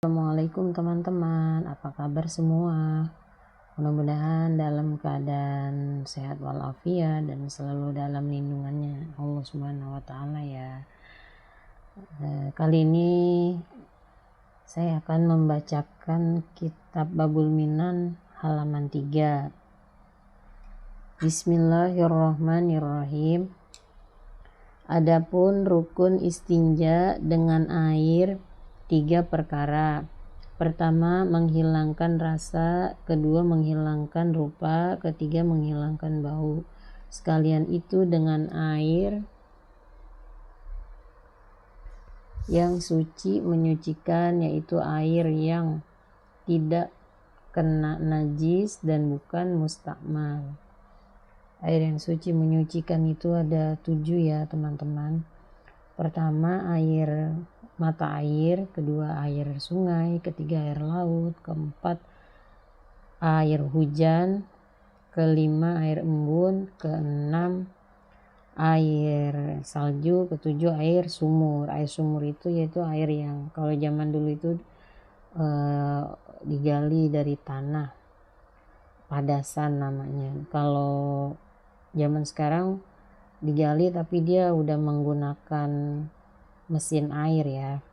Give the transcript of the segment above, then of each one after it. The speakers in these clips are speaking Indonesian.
Assalamualaikum teman-teman, apa kabar semua? Mudah-mudahan dalam keadaan sehat walafiat dan selalu dalam lindungannya Allah Subhanahu wa Ta'ala ya. Kali ini saya akan membacakan kitab Babul Minan halaman 3. Bismillahirrahmanirrahim. Adapun rukun istinja dengan air 3 perkara. Pertama, menghilangkan rasa, kedua menghilangkan rupa, ketiga menghilangkan bau. Sekalian itu dengan air yang suci menyucikan, yaitu air yang tidak kena najis dan bukan mustakmal. Air yang suci menyucikan itu ada 7 ya teman-teman. Pertama air mata air, kedua air sungai, ketiga air laut, keempat air hujan, kelima air embun, keenam air salju, ketujuh air sumur. Air sumur itu yaitu air yang kalau zaman dulu itu digali dari tanah, padasan namanya. Kalau zaman sekarang digali tapi dia udah menggunakan mesin air ya.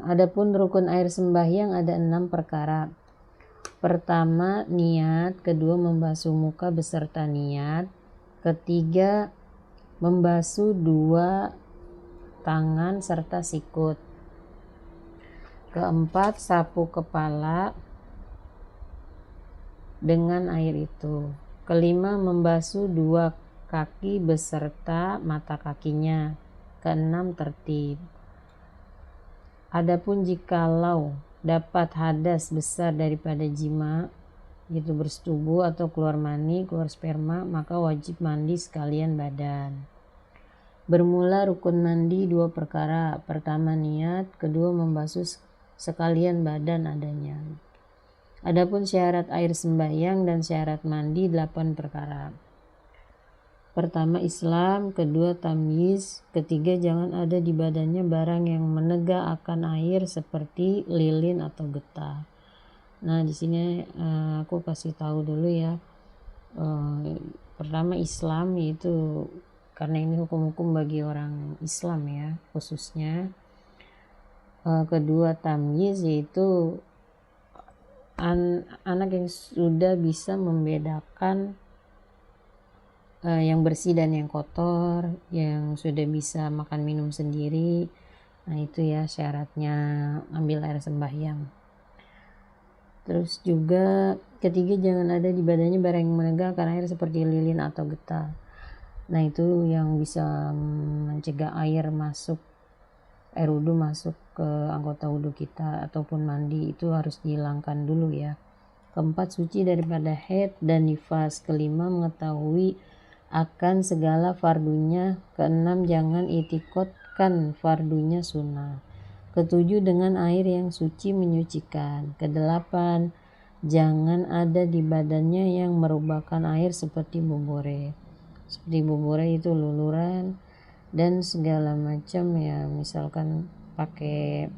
Adapun rukun air sembahyang ada 6 perkara. Pertama niat, kedua membasuh muka beserta niat, ketiga membasuh 2 tangan serta sikut, keempat sapu kepala dengan air itu, kelima membasuh 2 kaki beserta mata kakinya, keenam tertib. Adapun jikalau dapat hadas besar daripada jima, yaitu bersetubuh atau keluar mani, keluar sperma, maka wajib mandi sekalian badan. Bermula rukun mandi 2 perkara. Pertama niat, kedua membasuh sekalian badan adanya. Adapun syarat air sembahyang dan syarat mandi 8 perkara. Pertama Islam, kedua tamyiz, ketiga jangan ada di badannya barang yang menegak akan air seperti lilin atau getah. Nah di sini aku kasih tahu dulu ya. Pertama Islam, yaitu karena ini hukum-hukum bagi orang Islam ya khususnya. Kedua tamyiz, yaitu anak yang sudah bisa membedakan yang bersih dan yang kotor, yang sudah bisa makan minum sendiri. Nah itu ya syaratnya ambil air sembahyang. Terus juga ketiga jangan ada di badannya barang yang menegakkan air seperti lilin atau getah. Nah itu yang bisa mencegah air wudhu masuk ke anggota wudhu kita ataupun mandi, itu harus dihilangkan dulu ya. Keempat suci daripada haid dan nifas. Kelima mengetahui akan segala fardunya. Keenam jangan itikotkan fardunya sunnah. Ketujuh dengan air yang suci menyucikan. Kedelapan jangan ada di badannya yang merupakan air seperti bobore. Seperti bobore itu luluran dan segala macam ya, misalkan pakai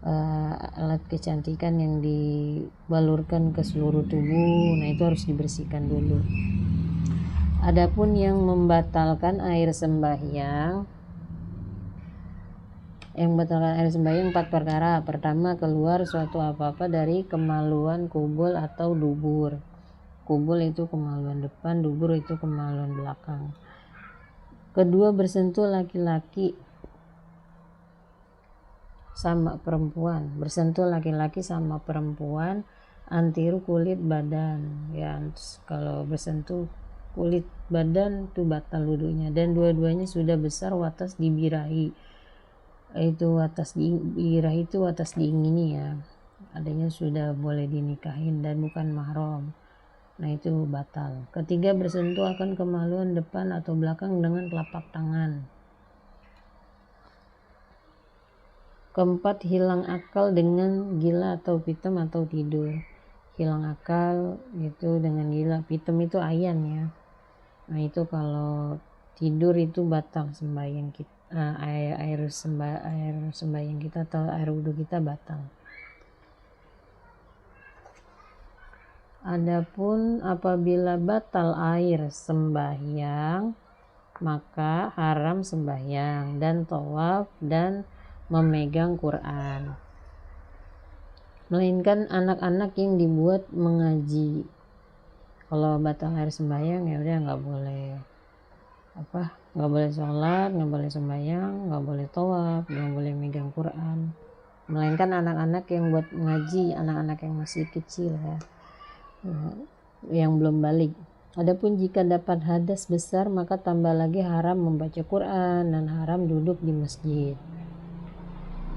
alat kecantikan yang dibalurkan ke seluruh tubuh. Nah itu harus dibersihkan dulu. Adapun yang membatalkan air sembahyang, 4 perkara. Pertama keluar suatu apa-apa dari kemaluan kubul atau dubur. Kubul itu kemaluan depan, dubur itu kemaluan belakang. Kedua bersentuh laki-laki sama perempuan, antiru kulit badan ya. Kalau bersentuh kulit badan itu batal wudunya, dan dua-duanya sudah besar watas dibirahi. Itu watas dibirahi itu watas diingini ya, adanya sudah boleh dinikahin dan bukan mahram. Nah itu batal. Ketiga bersentuh akan kemaluan depan atau belakang dengan telapak tangan. Keempat hilang akal dengan gila atau pitem atau tidur. Hilang akal itu dengan gila, pitem itu ayan ya. Nah itu kalau tidur itu batal sembahyang kita, air sembahyang kita atau air wudhu kita batal. Adapun apabila batal air sembahyang, maka haram sembahyang dan tawaf dan memegang Quran, melainkan anak-anak yang dibuat mengaji. Kalau batal air sembahyang ya udah nggak boleh sholat, nggak boleh sembahyang, nggak boleh tawaf, nggak boleh megang Quran, melainkan anak-anak yang buat mengaji, anak-anak yang masih kecil ya, yang belum balik. Adapun jika dapat hadas besar, maka tambah lagi haram membaca Quran dan haram duduk di masjid.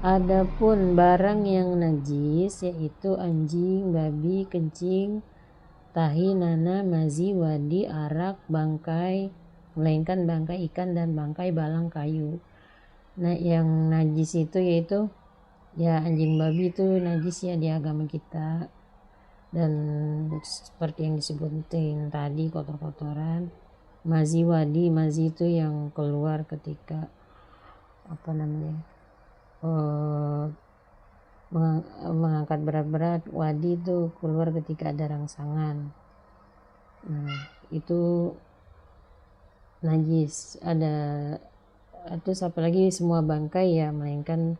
Adapun barang yang najis yaitu anjing, babi, kencing, tahi, nanah, mazi, wadi, arak, bangkai, melainkan bangkai ikan dan bangkai balang kayu. Nah, yang najis itu yaitu ya anjing, babi itu najis ya di agama kita, dan seperti yang disebutin tadi kotor-kotoran. Mazi, wadi, mazi itu yang keluar ketika mengangkat berat-berat. Wadi itu keluar ketika ada rangsangan. Nah, itu najis. Terus apalagi semua bangkai ya, melainkan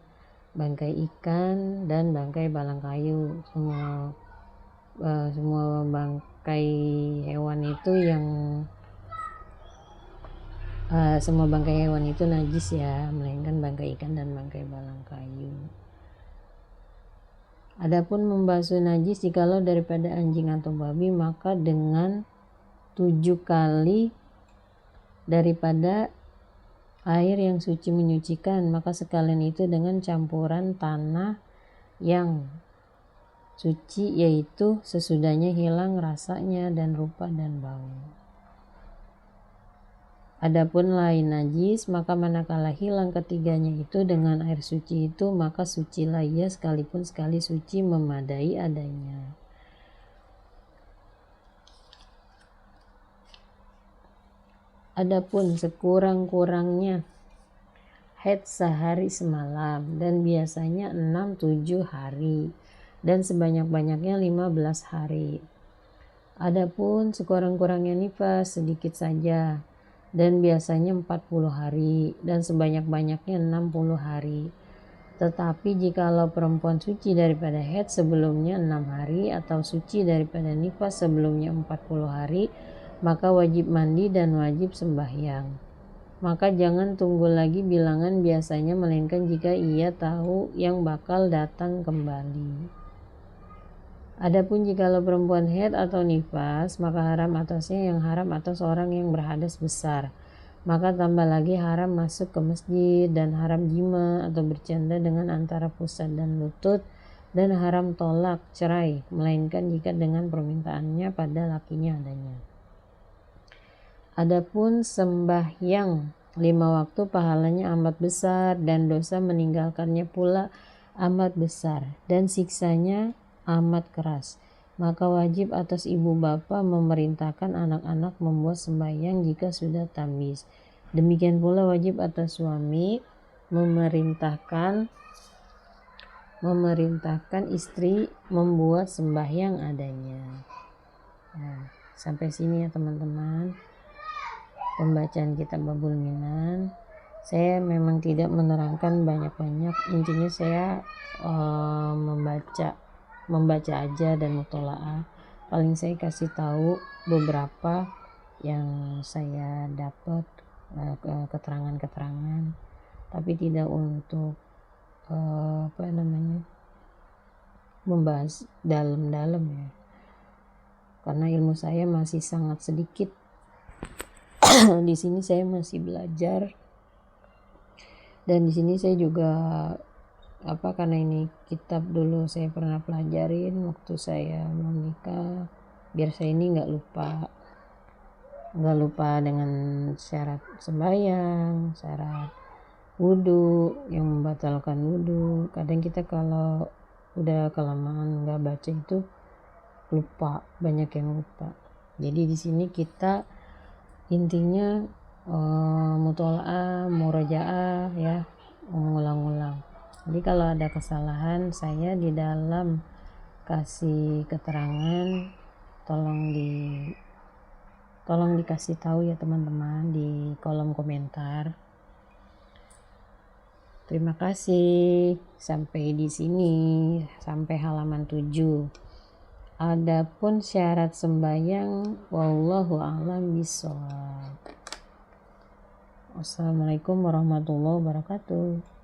bangkai ikan dan bangkai balang kayu. Semua bangkai hewan itu semua bangkai hewan itu najis ya, melainkan bangkai ikan dan bangkai balang kayu. Adapun membasuh najis jikalau daripada anjing atau babi, maka dengan 7 kali daripada air yang suci menyucikan, maka sekalian itu dengan campuran tanah yang suci, yaitu sesudahnya hilang rasanya dan rupa dan bau. Adapun lain najis, maka manakala hilang ketiganya itu dengan air suci itu, maka sucilah ia sekalipun sekali suci memadai adanya. Adapun sekurang-kurangnya haid sehari semalam dan biasanya 6-7 hari dan sebanyak-banyaknya 15 hari. Adapun sekurang-kurangnya nifas sedikit saja dan biasanya 40 hari dan sebanyak-banyaknya 60 hari. Tetapi jikalau perempuan suci daripada haid sebelumnya 6 hari atau suci daripada nifas sebelumnya 40 hari, maka wajib mandi dan wajib sembahyang. Maka jangan tunggu lagi bilangan biasanya, melainkan jika ia tahu yang bakal datang kembali. Adapun jikalau perempuan haid atau nifas, maka haram atasnya yang haram atas orang yang berhadas besar. Maka tambah lagi haram masuk ke masjid dan haram jima atau bercanda dengan antara pusat dan lutut, dan haram tolak cerai, melainkan jika dengan permintaannya pada lakinya adanya. Adapun sembahyang 5 waktu pahalanya amat besar dan dosa meninggalkannya pula amat besar dan siksanya amat keras. Maka wajib atas ibu bapa memerintahkan anak-anak membuat sembahyang jika sudah tamyiz. Demikian pula wajib atas suami memerintahkan istri membuat sembahyang adanya. Nah, sampai sini ya teman-teman pembacaan kitab Babul Minan. Saya memang tidak menerangkan banyak-banyak, intinya saya membaca aja dan mutolaah. Paling saya kasih tahu beberapa yang saya dapat keterangan-keterangan, tapi tidak untuk membahas dalam-dalam ya, karena ilmu saya masih sangat sedikit. Di sini saya masih belajar, dan di sini saya juga karena ini kitab dulu saya pernah pelajarin waktu saya mau nikah, biar saya ini nggak lupa dengan syarat sembahyang, syarat wudhu yang membatalkan wudhu. Kadang kita kalau udah kelamaan nggak baca itu lupa, banyak yang lupa. Jadi di sini kita intinya mutola'ah, murojaah ya, mengulang-ulang. Jadi kalau ada kesalahan saya di dalam kasih keterangan, tolong dikasih tahu ya teman-teman di kolom komentar. Terima kasih. Sampai di sini, sampai halaman 7. Adapun syarat sembahyang, wallahu a'lam bishawab. Wassalamualaikum warahmatullahi wabarakatuh.